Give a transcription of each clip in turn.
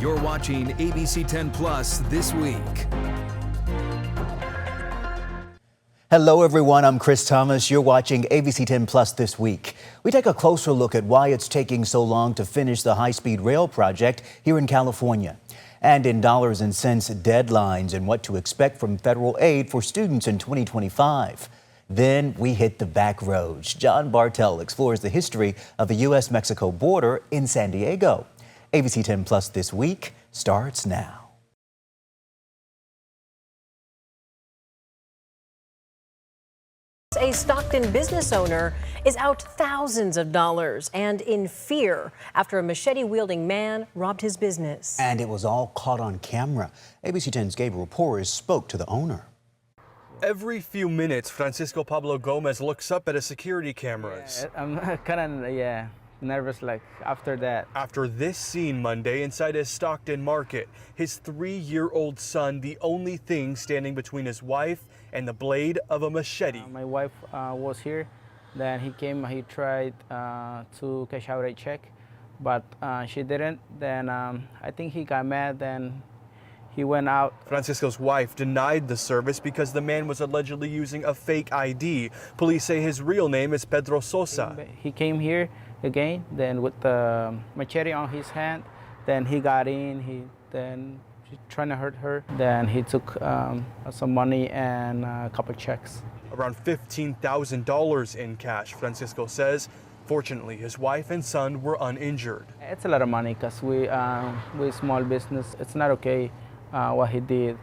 You're watching ABC10 Plus This Week. Hello everyone, I'm Chris Thomas. You're watching ABC10 Plus This Week. We take a closer look at why it's taking so long to finish the high-speed rail project here in California. And in dollars and cents deadlines and what to expect from federal aid for students in 2025. Then we hit the back roads. John Bartel explores the history of the U.S.-Mexico border in San Diego. ABC10 Plus This Week starts now. A Stockton business owner is out thousands of dollars and in fear after a machete-wielding man robbed his business. And it was all caught on camera. ABC10's Gabriel Porras spoke to the owner. Every few minutes, Francisco Pablo Gomez looks up at his security cameras. Yeah, I'm kind of, nervous after that. After this scene Monday inside his Stockton market, his 3-year-old son, the only thing standing between his wife and the blade of a machete. My wife was here, then he came, he tried to cash out a check, but she didn't. Then I think he got mad, then he went out. Francisco's wife denied the service because the man was allegedly using a fake ID. Police say his real name is Pedro Sosa. He came here again, then with the machete on his hand, then he got in, then trying to hurt her. Then he took some money and a couple checks. Around $15,000 in cash, Francisco says. Fortunately, his wife and son were uninjured. It's a lot of money because we small business. It's not okay what he did.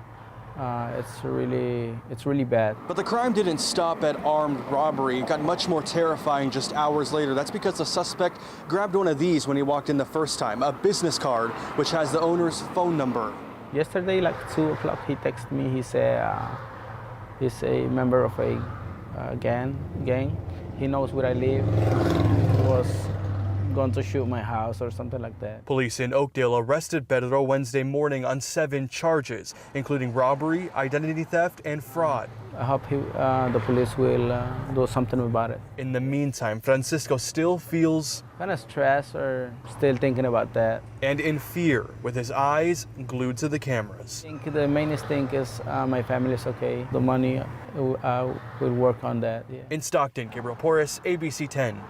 It's really bad. But the crime didn't stop at armed robbery. It got much more terrifying just hours later. That's because the suspect grabbed one of these when he walked in the first time, a business card which has the owner's phone number. Yesterday, 2 o'clock, he texted me. He said he's a member of a gang. He knows where I live. He was going to shoot my house or something like that. Police in Oakdale arrested Pedro Wednesday morning on 7 charges, including robbery, identity theft, and fraud. I hope the police will do something about it. In the meantime, Francisco still feels kind of stressed or still thinking about that. And in fear, with his eyes glued to the cameras. I think the main thing is my family is okay. The money will work on that. Yeah. In Stockton, Gabriel Porras, ABC 10.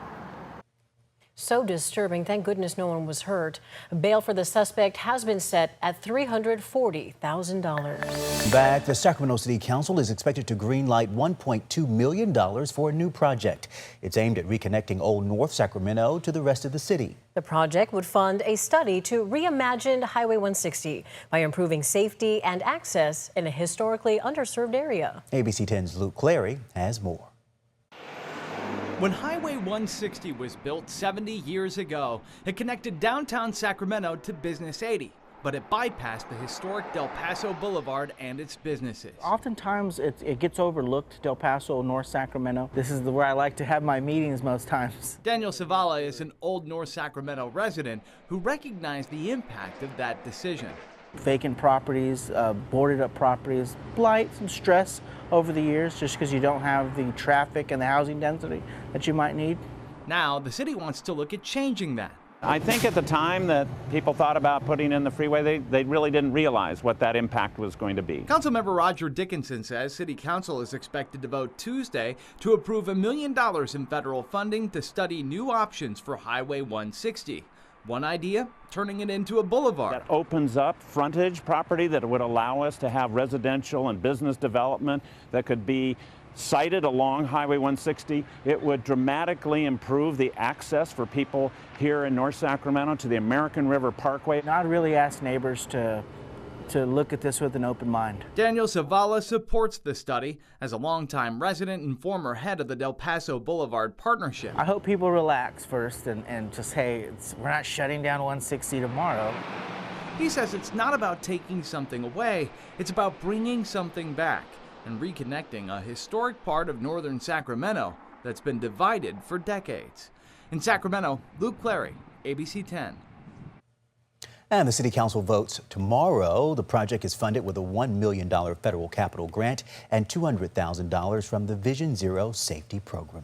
So disturbing. Thank goodness no one was hurt. Bail for the suspect has been set at $340,000. Back, the Sacramento City Council is expected to greenlight $1.2 million for a new project. It's aimed at reconnecting Old North Sacramento to the rest of the city. The project would fund a study to reimagine Highway 160 by improving safety and access in a historically underserved area. ABC 10's Luke Clary has more. When Highway 160 was built 70 years ago, it connected downtown Sacramento to Business 80, but it bypassed the historic Del Paso Boulevard and its businesses. Oftentimes it gets overlooked, Del Paso, North Sacramento. This is where I like to have my meetings most times. Daniel Zavala is an old North Sacramento resident who recognized the impact of that decision. Vacant properties, boarded up properties, blight, some stress over the years just because you don't have the traffic and the housing density that you might need. Now, the city wants to look at changing that. I think at the time that people thought about putting in the freeway, they really didn't realize what that impact was going to be. Councilmember Roger Dickinson says City Council is expected to vote Tuesday to approve $1 million in federal funding to study new options for Highway 160. One idea, turning it into a boulevard. That opens up frontage property that would allow us to have residential and business development that could be sited along Highway 160. It would dramatically improve the access for people here in North Sacramento to the American River Parkway. I'd really ask neighbors to look at this with an open mind. Daniel Zavala supports the study as a longtime resident and former head of the Del Paso Boulevard Partnership. I hope people relax first and just, hey, we're not shutting down 160 tomorrow. He says it's not about taking something away, it's about bringing something back and reconnecting a historic part of northern Sacramento that's been divided for decades. In Sacramento, Luke Clary, ABC 10. And the City Council votes tomorrow. The project is funded with a $1 million federal capital grant and $200,000 from the Vision Zero Safety Program.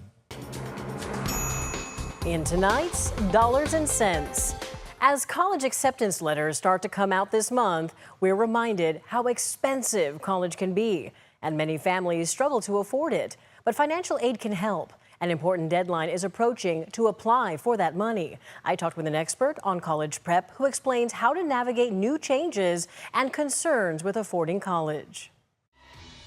In tonight's Dollars and Cents, As college acceptance letters start to come out this month, we're reminded how expensive college can be, and many families struggle to afford it. But financial aid can help. An important deadline is approaching to apply for that money. I talked with an expert on college prep who explains how to navigate new changes and concerns with affording college.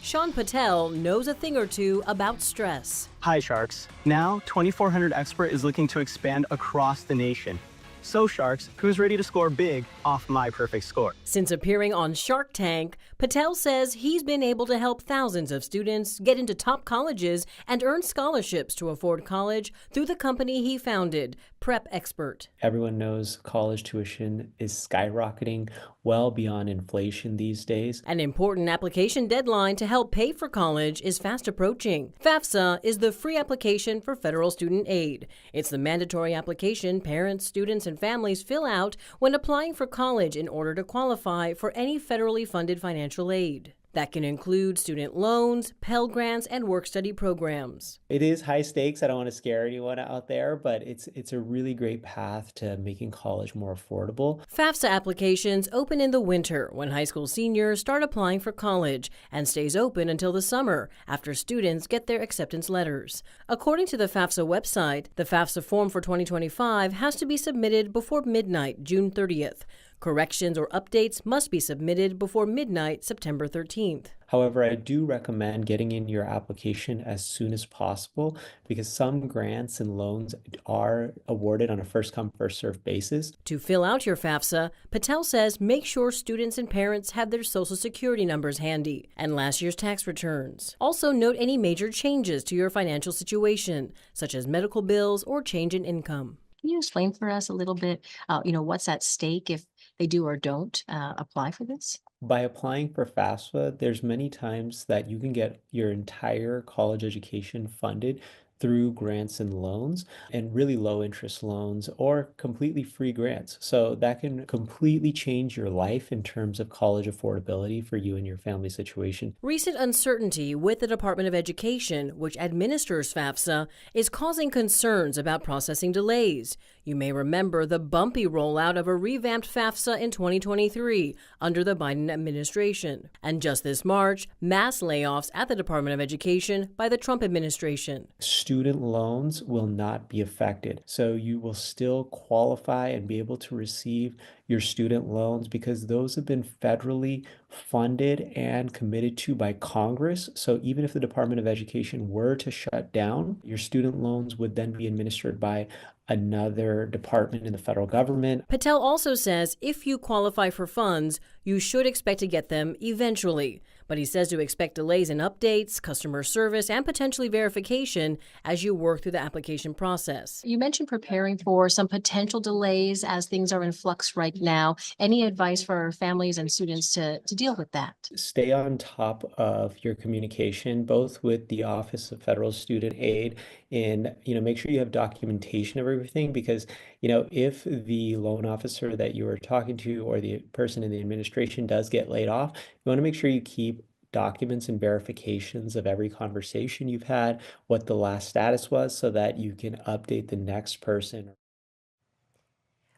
Sean Patel knows a thing or two about stress. Hi, Sharks. Now, 2400 Expert is looking to expand across the nation. So, Sharks, who's ready to score big off my perfect score? Since appearing on Shark Tank, Patel says he's been able to help thousands of students get into top colleges and earn scholarships to afford college through the company he founded, Prep Expert. Everyone knows college tuition is skyrocketing well beyond inflation these days. An important application deadline to help pay for college is fast approaching. FAFSA is the free application for federal student aid. It's the mandatory application parents, students, and families fill out when applying for college in order to qualify for any federally funded financial aid. That can include student loans, Pell Grants, and work-study programs. It is high stakes. I don't want to scare anyone out there, but it's a really great path to making college more affordable. FAFSA applications open in the winter when high school seniors start applying for college and stays open until the summer after students get their acceptance letters. According to the FAFSA website, the FAFSA form for 2025 has to be submitted before midnight, June 30th. Corrections or updates must be submitted before midnight, September 13th. However, I do recommend getting in your application as soon as possible because some grants and loans are awarded on a first-come, first-served basis. To fill out your FAFSA, Patel says make sure students and parents have their Social Security numbers handy and last year's tax returns. Also note any major changes to your financial situation, such as medical bills or change in income. Can you explain for us a little bit, what's at stake if they do or don't apply for this? By applying for FAFSA, there's many times that you can get your entire college education funded through grants and loans, and really low interest loans or completely free grants. So that can completely change your life in terms of college affordability for you and your family situation. Recent uncertainty with the Department of Education, which administers FAFSA, is causing concerns about processing delays. You may remember the bumpy rollout of a revamped FAFSA in 2023 under the Biden administration. And just this March, mass layoffs at the Department of Education by the Trump administration. Student loans will not be affected. So you will still qualify and be able to receive your student loans because those have been federally funded and committed to by Congress. So even if the Department of Education were to shut down, your student loans would then be administered by another department in the federal government. Patel also says if you qualify for funds, you should expect to get them eventually. But he says to expect delays in updates, customer service, and potentially verification as you work through the application process. You mentioned preparing for some potential delays as things are in flux right now. Any advice for families and students to deal with that? Stay on top of your communication, both with the Office of Federal Student Aid and, make sure you have documentation of everything because, if the loan officer that you are talking to or the person in the administration does get laid off, you want to make sure you keep documents and verifications of every conversation you've had, what the last status was, so that you can update the next person.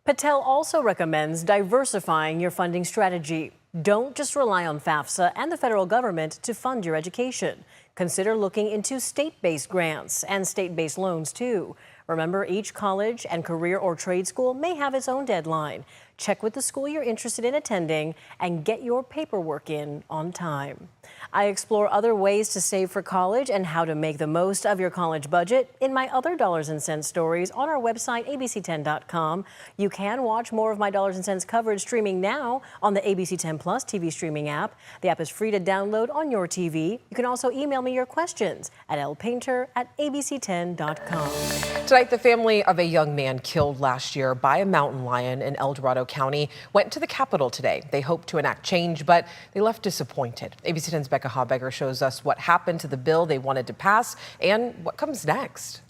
Patel also recommends diversifying your funding strategy. Don't just rely on FAFSA and the federal government to fund your education. Consider looking into state-based grants and state-based loans, too. Remember, each college and career or trade school may have its own deadline. Check with the school you're interested in attending and get your paperwork in on time. I explore other ways to save for college and how to make the most of your college budget in my other Dollars and Cents stories on our website, ABC10.com. You can watch more of my Dollars and Cents coverage streaming now on the ABC10 Plus TV streaming app. The app is free to download on your TV. You can also email me your questions at lpainter@abc10.com. Tonight, the family of a young man killed last year by a mountain lion in El Dorado County went to the Capitol today. They hoped to enact change, but they left disappointed. ABC10's Becca Habegger shows us what happened to the bill they wanted to pass and what comes next.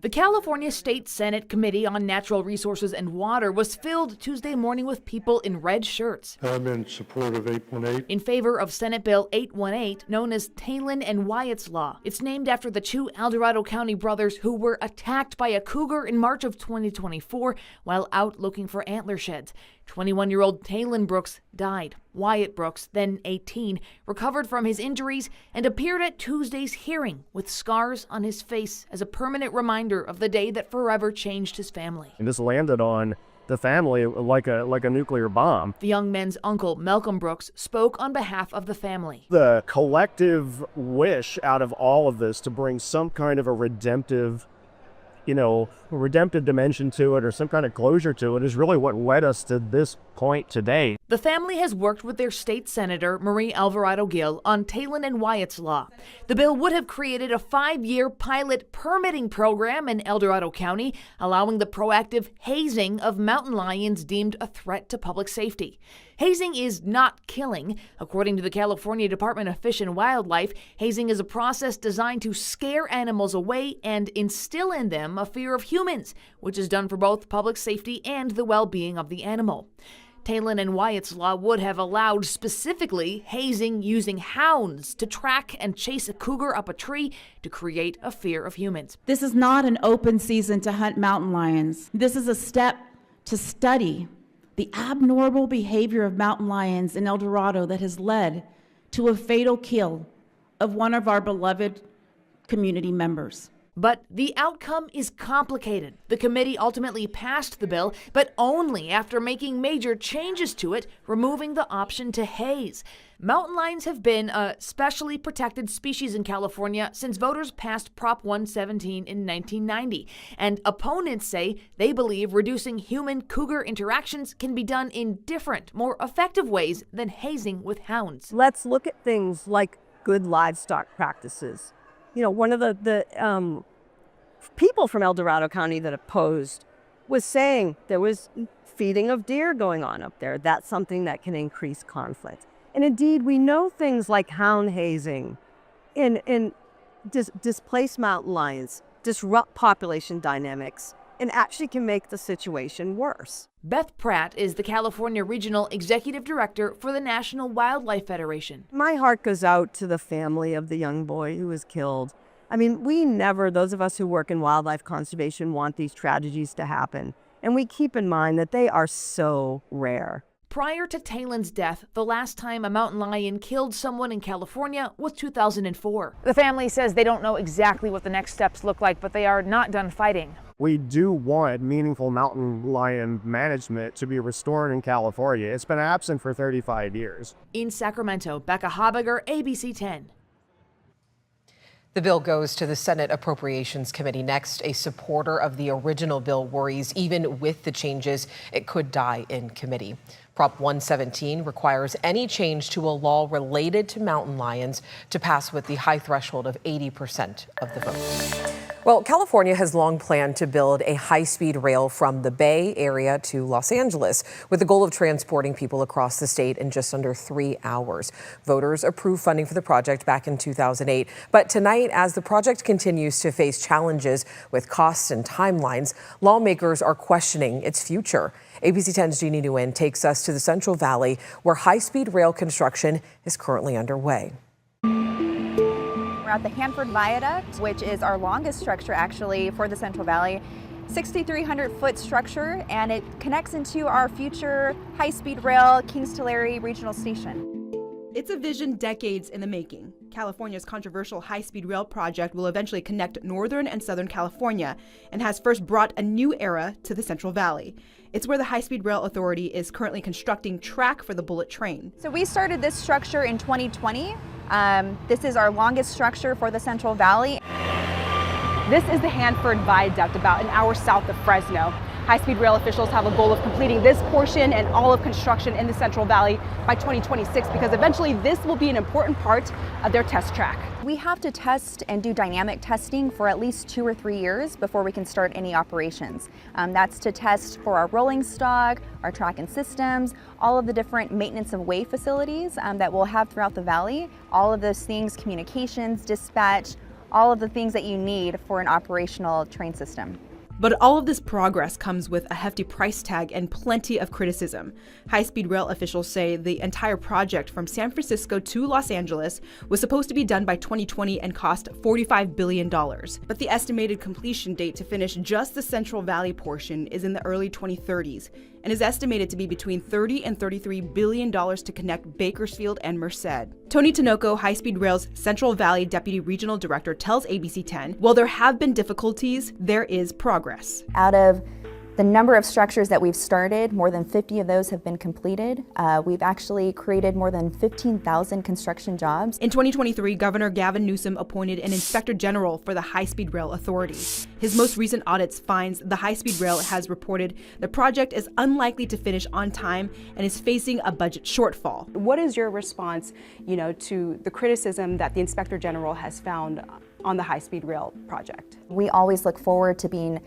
The California State Senate Committee on Natural Resources and Water was filled Tuesday morning with people in red shirts. I'm in support of 818. In favor of Senate Bill 818, known as Talon and Wyatts Law. It's named after the two El Dorado County brothers who were attacked by a cougar in March of 2024 while out looking for antler sheds. 21-year-old Talon Brooks died. Wyatt Brooks, then 18, recovered from his injuries and appeared at Tuesday's hearing with scars on his face as a permanent reminder of the day that forever changed his family. And this landed on the family like a nuclear bomb. The young men's uncle, Malcolm Brooks, spoke on behalf of the family. The collective wish out of all of this to bring some kind of a redemptive dimension to it or some kind of closure to it is really what led us to this point today. The family has worked with their state senator, Marie Alvarado Gil, on Talon and Wyatts Law. The bill would have created a 5-year pilot permitting program in El Dorado County, allowing the proactive hazing of mountain lions deemed a threat to public safety. Hazing is not killing. According to the California Department of Fish and Wildlife, hazing is a process designed to scare animals away and instill in them a fear of humans, which is done for both public safety and the well-being of the animal. Talon and Wyatts Law would have allowed specifically hazing using hounds to track and chase a cougar up a tree to create a fear of humans. This is not an open season to hunt mountain lions. This is a step to study the abnormal behavior of mountain lions in El Dorado that has led to a fatal kill of one of our beloved community members. But the outcome is complicated. The committee ultimately passed the bill, but only after making major changes to it, removing the option to haze. Mountain lions have been a specially protected species in California since voters passed Prop 117 in 1990. And opponents say they believe reducing human-cougar interactions can be done in different, more effective ways than hazing with hounds. Let's look at things like good livestock practices. You know, one of the people from El Dorado County that opposed was saying there was feeding of deer going on up there. That's something that can increase conflict. And indeed, we know things like hound hazing displace mountain lions, disrupt population dynamics, and actually can make the situation worse. Beth Pratt is the California Regional Executive Director for the National Wildlife Federation. My heart goes out to the family of the young boy who was killed. I mean, those of us who work in wildlife conservation want these tragedies to happen. And we keep in mind that they are so rare. Prior to Talon's death, the last time a mountain lion killed someone in California was 2004. The family says they don't know exactly what the next steps look like, but they are not done fighting. We do want meaningful mountain lion management to be restored in California. It's been absent for 35 years. In Sacramento, Becca Habiger, ABC10. The bill goes to the Senate Appropriations Committee next. A supporter of the original bill worries even with the changes, it could die in committee. Prop 117 requires any change to a law related to mountain lions to pass with the high threshold of 80% of the vote. Well, California has long planned to build a high-speed rail from the Bay Area to Los Angeles with the goal of transporting people across the state in just under 3 hours. Voters approved funding for the project back in 2008. But tonight, as the project continues to face challenges with costs and timelines, lawmakers are questioning its future. ABC 10's Jeannie Nguyen takes us to the Central Valley, where high-speed rail construction is currently underway. We're at the Hanford Viaduct, which is our longest structure actually for the Central Valley. 6,300-foot structure, and it connects into our future high-speed rail Kings Tulare Regional Station. It's a vision decades in the making. California's controversial high-speed rail project will eventually connect Northern and Southern California and has first brought a new era to the Central Valley. It's where the High-Speed Rail Authority is currently constructing track for the bullet train. So we started this structure in 2020. This is our longest structure for the Central Valley. This is the Hanford Viaduct, about an hour south of Fresno. High-speed rail officials have a goal of completing this portion and all of construction in the Central Valley by 2026, because eventually this will be an important part of their test track. We have to test and do dynamic testing for at least 2 or 3 years before we can start any operations. That's to test for our rolling stock, our track and systems, all of the different maintenance of way facilities that we'll have throughout the valley. All of those things, communications, dispatch, all of the things that you need for an operational train system. But all of this progress comes with a hefty price tag and plenty of criticism. High-speed rail officials say the entire project from San Francisco to Los Angeles was supposed to be done by 2020 and cost $45 billion. But the estimated completion date to finish just the Central Valley portion is in the early 2030s and is estimated to be between $30 and $33 billion to connect Bakersfield and Merced. Tony Tinoco, High-Speed Rail's Central Valley Deputy Regional Director, tells ABC10, while there have been difficulties, there is progress. Out of the number of structures that we've started, more than 50 of those have been completed. We've actually created more than 15,000 construction jobs. In 2023, Governor Gavin Newsom appointed an Inspector General for the High-Speed Rail Authority. His most recent audits finds the High-Speed Rail has reported the project is unlikely to finish on time and is facing a budget shortfall. What is your response, to the criticism that the Inspector General has found on the High-Speed Rail project? We always look forward to being,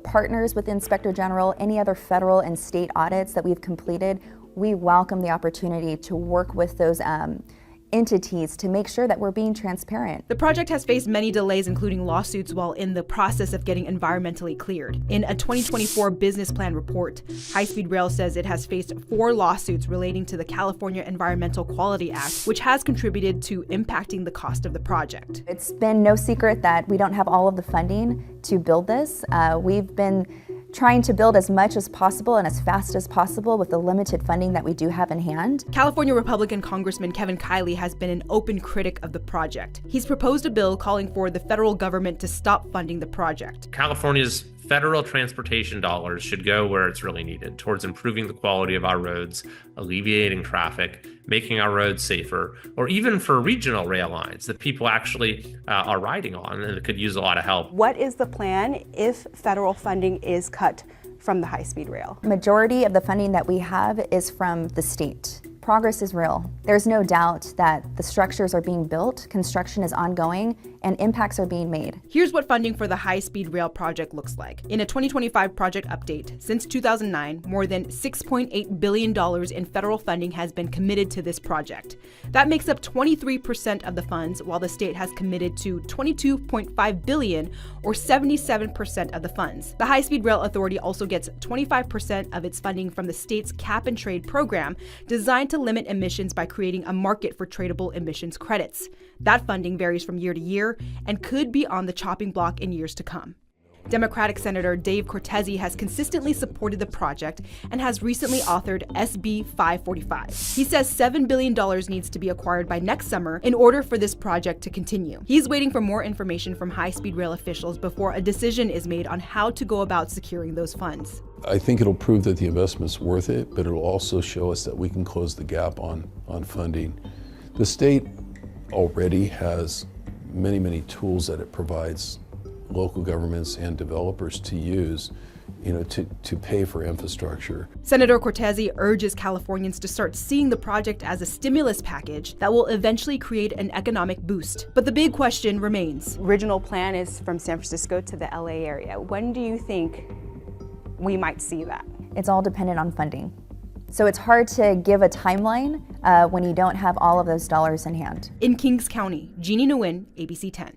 partners with the Inspector General. Any other federal and state audits that we've completed, we welcome the opportunity to work with those entities to make sure that we're being transparent. The project has faced many delays, including lawsuits, while in the process of getting environmentally cleared. In a 2024 business plan report, High-Speed Rail says it has faced 4 lawsuits relating to the California Environmental Quality Act, which has contributed to impacting the cost of the project. It's been no secret that we don't have all of the funding to build this. We've been trying to build as much as possible and as fast as possible with the limited funding that we do have in hand. California Republican Congressman Kevin Kiley has been an open critic of the project. He's proposed a bill calling for the federal government to stop funding the project. California's federal transportation dollars should go where it's really needed, towards improving the quality of our roads, alleviating traffic, making our roads safer, or even for regional rail lines that people actually are riding on and that could use a lot of help. What is the plan if federal funding is cut from the high-speed rail? Majority of the funding that we have is from the state. Progress is real. There's no doubt that the structures are being built, construction is ongoing, and impacts are being made. Here's what funding for the high-speed rail project looks like. In a 2025 project update, since 2009, more than $6.8 billion in federal funding has been committed to this project. That makes up 23% of the funds, while the state has committed to $22.5 billion, or 77% of the funds. The High-Speed Rail Authority also gets 25% of its funding from the state's cap-and-trade program, designed to limit emissions by creating a market for tradable emissions credits. That funding varies from year to year and could be on the chopping block in years to come. Democratic Senator Dave Cortese has consistently supported the project and has recently authored SB 545. He says $7 billion needs to be acquired by next summer in order for this project to continue. He's waiting for more information from high-speed rail officials before a decision is made on how to go about securing those funds. I think it'll prove that the investment's worth it, but it'll also show us that we can close the gap on funding. The state already has many tools that it provides local governments and developers to use, to pay for infrastructure. Senator Cortese urges Californians to start seeing the project as a stimulus package that will eventually create an economic boost. But the big question remains. Original plan is from San Francisco to the LA area. When do you think we might see that? It's all dependent on funding. So it's hard to give a timeline when you don't have all of those dollars in hand. In Kings County, Jeannie Nguyen, ABC 10.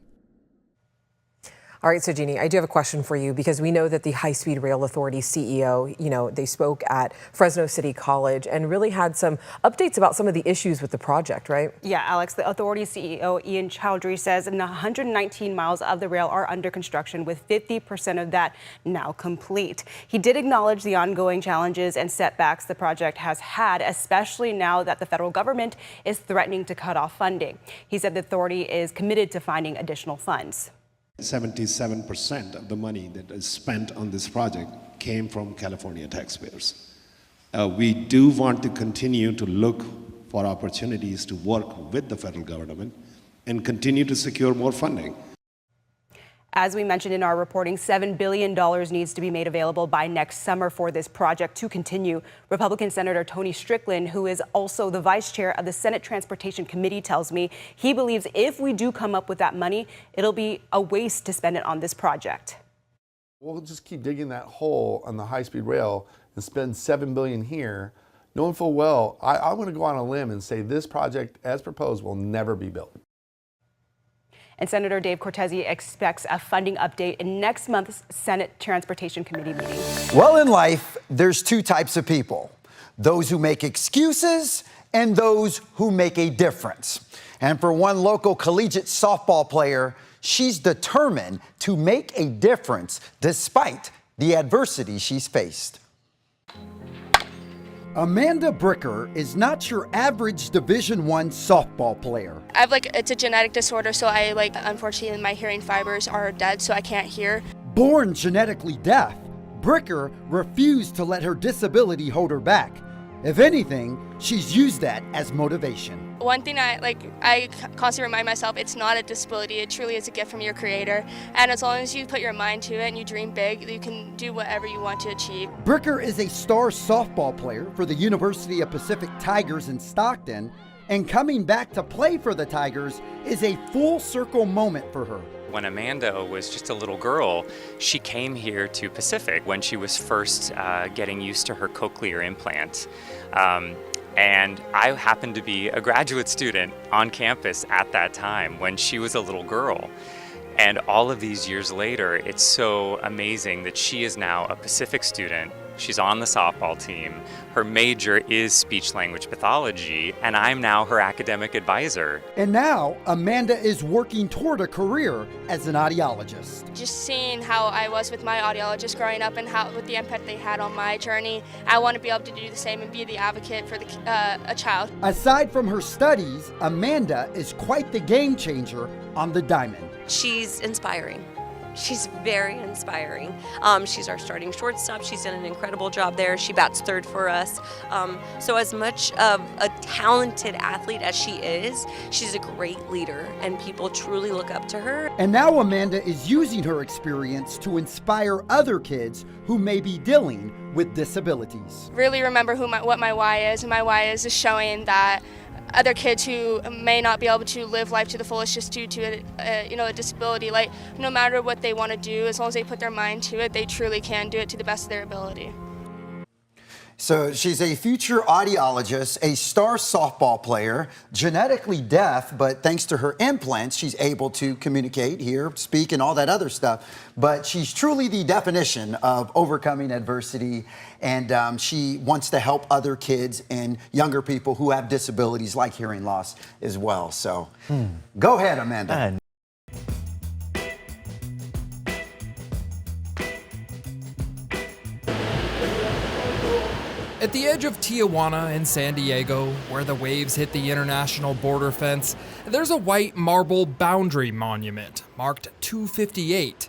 All right, so Jeannie, I do have a question for you because we know that the High-Speed Rail Authority CEO, they spoke at Fresno City College and really had some updates about some of the issues with the project, right? Yeah, Alex, the authority CEO, Ian Chowdhury, says 119 miles of the rail are under construction, with 50% of that now complete. He did acknowledge the ongoing challenges and setbacks the project has had, especially now that the federal government is threatening to cut off funding. He said the authority is committed to finding additional funds. 77% of the money that is spent on this project came from California taxpayers. We do want to continue to look for opportunities to work with the federal government and continue to secure more funding. As we mentioned in our reporting, $7 billion needs to be made available by next summer for this project to continue. Republican Senator Tony Strickland, who is also the vice chair of the Senate Transportation Committee, tells me he believes if we do come up with that money, it'll be a waste to spend it on this project. We'll just keep digging that hole on the high-speed rail and spend $7 billion here, knowing full well, I'm going to go on a limb and say this project, as proposed, will never be built. And Senator Dave Cortese expects a funding update in next month's Senate Transportation Committee meeting. Well, in life, there's two types of people: those who make excuses and those who make a difference. And for one local collegiate softball player, she's determined to make a difference despite the adversity she's faced. Amanda Bricker is not your average Division I softball player. It's a genetic disorder, so unfortunately my hearing fibers are dead, so I can't hear. Born genetically deaf, Bricker refused to let her disability hold her back. If anything, she's used that as motivation. One thing I constantly remind myself, it's not a disability, it truly is a gift from your creator. And as long as you put your mind to it and you dream big, you can do whatever you want to achieve. Bricker is a star softball player for the University of Pacific Tigers in Stockton, and coming back to play for the Tigers is a full circle moment for her. When Amanda was just a little girl, she came here to Pacific when she was first getting used to her cochlear implant. And I happened to be a graduate student on campus at that time when she was a little girl. And all of these years later, it's so amazing that she is now a Pacific student. She's on the softball team. Her major is speech-language pathology, and I'm now her academic advisor. And now, Amanda is working toward a career as an audiologist. Just seeing how I was with my audiologist growing up and with the impact they had on my journey, I want to be able to do the same and be the advocate for a child. Aside from her studies, Amanda is quite the game changer on the diamond. She's inspiring. She's very inspiring. She's our starting shortstop. She's done an incredible job there. She bats third for us. So as much of a talented athlete as she is, she's a great leader, and people truly look up to her. And now Amanda is using her experience to inspire other kids who may be dealing with disabilities. Really remember what my why is, and my why is showing that other kids who may not be able to live life to the fullest just due to a disability, no matter what they want to do, as long as they put their mind to it, they truly can do it to the best of their ability. So she's a future audiologist, a star softball player, genetically deaf, but thanks to her implants, she's able to communicate, hear, speak, and all that other stuff. But she's truly the definition of overcoming adversity, and she wants to help other kids and younger people who have disabilities like hearing loss as well. So go ahead, Amanda. At the edge of Tijuana and San Diego, where the waves hit the international border fence, there's a white marble boundary monument marked 258.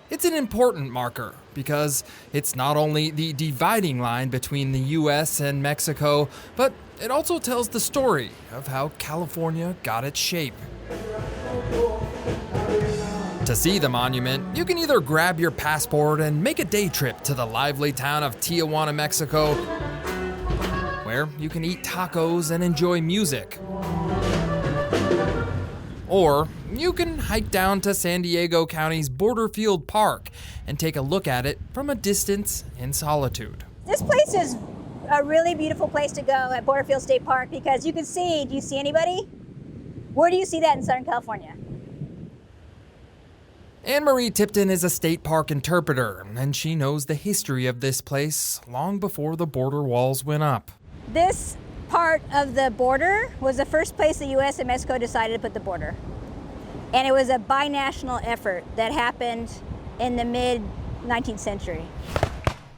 It's an important marker because it's not only the dividing line between the U.S. and Mexico, but it also tells the story of how California got its shape. To see the monument, you can either grab your passport and make a day trip to the lively town of Tijuana, Mexico, where you can eat tacos and enjoy music. Or you can hike down to San Diego County's Borderfield Park and take a look at it from a distance in solitude. This place is a really beautiful place to go at Borderfield State Park because you can see, do you see anybody? Where do you see that in Southern California? Anne-Marie Tipton is a state park interpreter, and she knows the history of this place long before the border walls went up. This part of the border was the first place the U.S. and Mexico decided to put the border. And it was a binational effort that happened in the mid-19th century.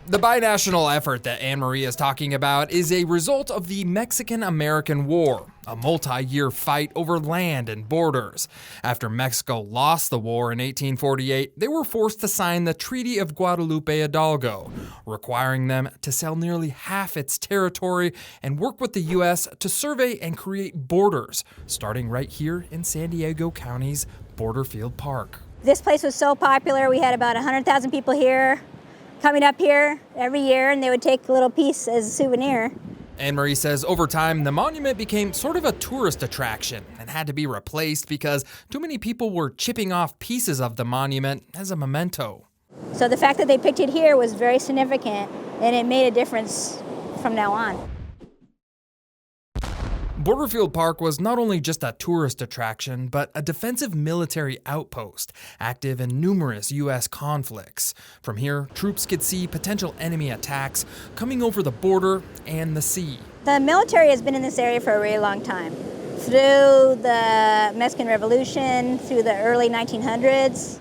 The binational effort that Anne-Marie is talking about is a result of the Mexican-American War, a multi-year fight over land and borders. After Mexico lost the war in 1848, they were forced to sign the Treaty of Guadalupe Hidalgo, requiring them to sell nearly half its territory and work with the U.S. to survey and create borders, starting right here in San Diego County's Borderfield Park. This place was so popular, we had about 100,000 people here, coming up here every year, and they would take a little piece as a souvenir. Anne-Marie says over time, the monument became sort of a tourist attraction and had to be replaced because too many people were chipping off pieces of the monument as a memento. So the fact that they picked it here was very significant, and it made a difference from now on. Borderfield Park was not only just a tourist attraction, but a defensive military outpost, active in numerous U.S. conflicts. From here, troops could see potential enemy attacks coming over the border and the sea. The military has been in this area for a really long time. Through the Mexican Revolution, through the early 1900s.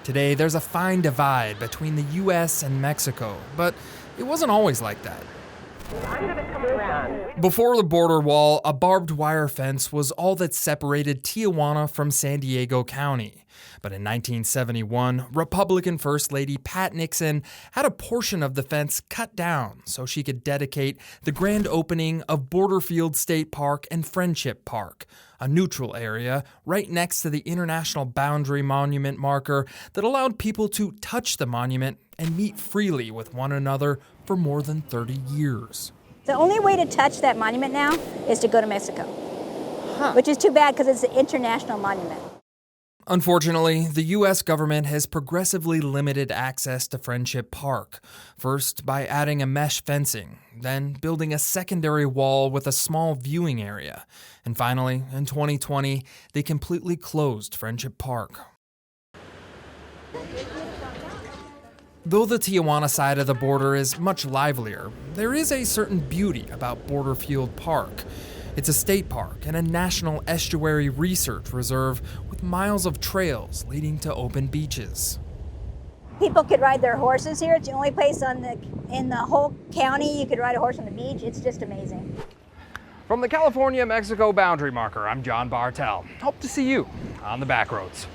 Today, there's a fine divide between the U.S. and Mexico, but it wasn't always like that. Before the border wall, a barbed wire fence was all that separated Tijuana from San Diego County. But in 1971, Republican First Lady Pat Nixon had a portion of the fence cut down so she could dedicate the grand opening of Borderfield State Park and Friendship Park, a neutral area right next to the International Boundary Monument marker that allowed people to touch the monument and meet freely with one another for more than 30 years. The only way to touch that monument now is to go to Mexico, which is too bad because it's an international monument. Unfortunately, the U.S. government has progressively limited access to Friendship Park, first by adding a mesh fencing, then building a secondary wall with a small viewing area, and finally, in 2020, they completely closed Friendship Park. Though the Tijuana side of the border is much livelier, there is a certain beauty about Borderfield Park. It's a state park and a national estuary research reserve with miles of trails leading to open beaches. People could ride their horses here. It's the only place in the whole county you could ride a horse on the beach. It's just amazing. From the California-Mexico boundary marker, I'm John Bartel. Hope to see you on the back roads.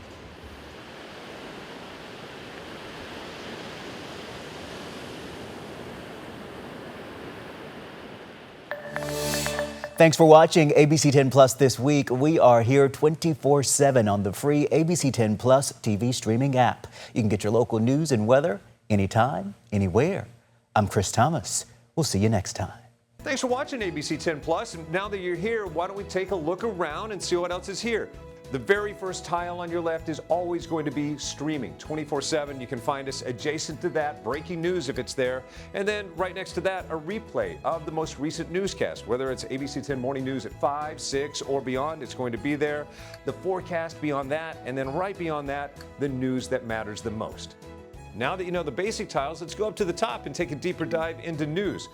Thanks for watching ABC 10 Plus this week. We are here 24/7 on the free ABC 10 Plus TV streaming app. You can get your local news and weather anytime, anywhere. I'm Chris Thomas. We'll see you next time. Thanks for watching ABC 10 Plus. And now that you're here, why don't we take a look around and see what else is here? The very first tile on your left is always going to be streaming 24/7. You can find us adjacent to that, breaking news if it's there. And then right next to that, a replay of the most recent newscast. Whether it's ABC 10 Morning News at 5, 6, or beyond, it's going to be there. The forecast beyond that, and then right beyond that, the news that matters the most. Now that you know the basic tiles, let's go up to the top and take a deeper dive into news.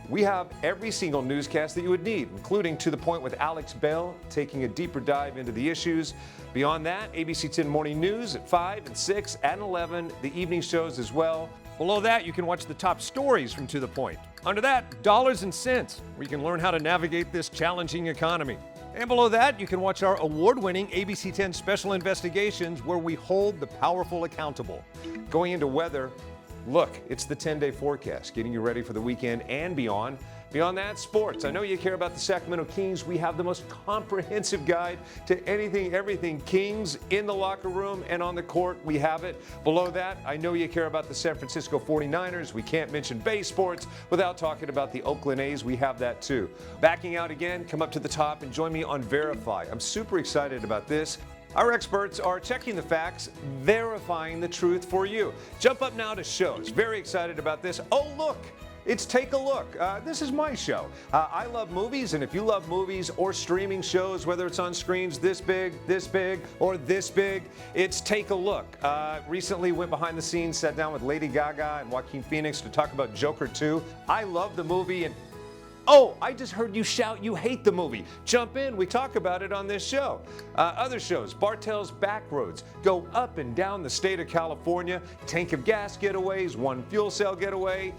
We have every single newscast that you would need, including To the Point with Alex Bell, taking a deeper dive into the issues. Beyond that, ABC 10 Morning News at 5 and 6 and 11, the evening shows as well. Below that, you can watch the top stories from To the Point. Under that, Dollars and Cents, where you can learn how to navigate this challenging economy. And below that, you can watch our award-winning ABC 10 Special Investigations, where we hold the powerful accountable. Going into weather, look, it's the 10-day forecast, getting you ready for the weekend and beyond. Beyond that, sports. I know you care about the Sacramento Kings. We have the most comprehensive guide to anything, everything Kings in the locker room and on the court. We have it. Below that, I know you care about the San Francisco 49ers. We can't mention Bay Sports without talking about the Oakland A's. We have that too. Backing out again, come up to the top and join me on Verify. I'm super excited about this. Our experts are checking the facts, verifying the truth for you. Jump up now to shows. Very excited about this. Oh, look. It's Take a Look. This is my show. I love movies, and if you love movies or streaming shows, whether it's on screens this big, or this big, it's Take a Look. Recently went behind the scenes, sat down with Lady Gaga and Joaquin Phoenix to talk about Joker 2. I love the movie, and oh, I just heard you shout you hate the movie. Jump in, we talk about it on this show. Other shows, Bartel's Backroads, go up and down the state of California, tank of gas getaways, one fuel cell getaway,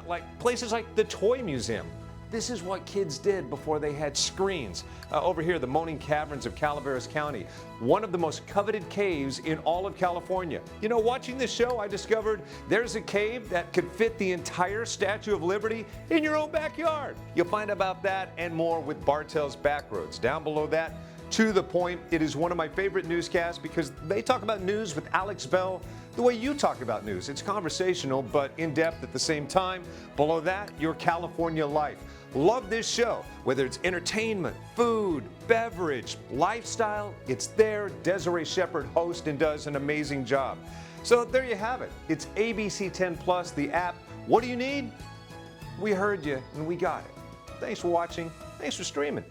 like places like the Toy Museum. This is what kids did before they had screens. Over here, the Moaning Caverns of Calaveras County, one of the most coveted caves in all of California. You know, watching this show, I discovered there's a cave that could fit the entire Statue of Liberty in your own backyard. You'll find about that and more with Bartel's Backroads. Down below that, To the Point. It is one of my favorite newscasts because they talk about news with Alex Bell the way you talk about news. It's conversational, but in-depth at the same time. Below that, Your California Life. Love this show. Whether it's entertainment, food, beverage, lifestyle, it's there. Desiree Shepherd hosts and does an amazing job. So there you have it. It's ABC 10 Plus, the app. What do you need? We heard you and we got it. Thanks for watching. Thanks Thanks for streaming.